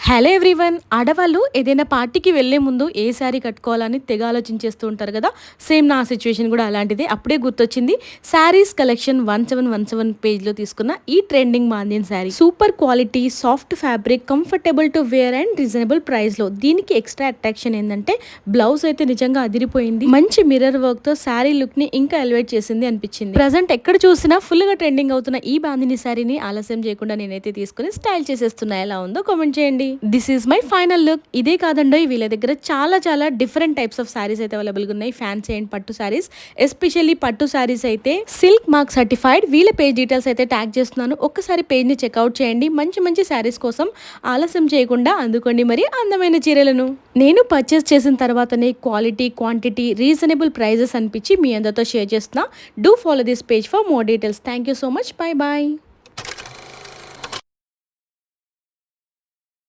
Hello everyone. ఆడవాళ్ళు ఏదైనా పార్టీకి వెళ్లే ముందు ఏ శారీ కట్టుకోవాలని తెగ ఆలోచించేస్తూ ఉంటారు కదా. సేమ్ నా సిచ్యువేషన్ కూడా అలాంటిదే. అప్పుడే గుర్తొచ్చింది శారీస్ కలెక్షన్ 1717 పేజ్లో తీసుకున్న ఈ ట్రెండింగ్ మాందిన్ sari. Super quality, soft fabric, comfortable to wear and reasonable ప్రైస్లో. దీనికి ఎక్స్ట్రా అట్రాక్షన్ ఏంటంటే బ్లౌజ్ అయితే నిజంగా అదిరిపోయింది. మంచి మిర్రర్ వర్క్ తో శారీ లుక్ ని ఇంకా ఎలివేట్ చేసింది అనిపించింది. ప్రజెంట్ ఎక్కడ చూసినా ఫుల్ గా ట్రెండింగ్ అవుతున్న ఈ బాందిని శారీని ఆలస్యం చేయకుండా నేనైతే తీసుకుని స్టైల్ చేసేస్తున్నా. ఎలా ఉందో కామెంట్ చేయండి. This is my final look. ఇదే కాదండో వీళ్ళ దగ్గర చాలా డిఫరెంట్ టైప్స్ ఆఫ్ శారీస్ అయితే అవైలబుల్ గా ఉన్నాయి. ఫ్యాన్సీ అండ్ పట్టు శారీస్, ఎస్పెషల్లీ పట్టు శారీస్ అయితే సిల్క్ మార్క్ సర్టిఫైడ్. వీళ్ళ పేజ్ డీటెయిల్స్ అయితే ట్యాగ్ చేస్తున్నాను. ఒక్కసారి పేజ్ ని చెక్అవుట్ చేయండి. మంచి శారీస్ కోసం ఆలస్యం చేయకుండా అందుకోండి మరి అందమైన చీరలను. నేను పర్చేస్ చేసిన తర్వాతనే క్వాలిటీ, క్వాంటిటీ, రీజనబుల్ ప్రైజెస్ అనిపించి మీ అందరితో షేర్ చేస్తున్నా. Do follow this page for more details. Thank you so much. Bye bye.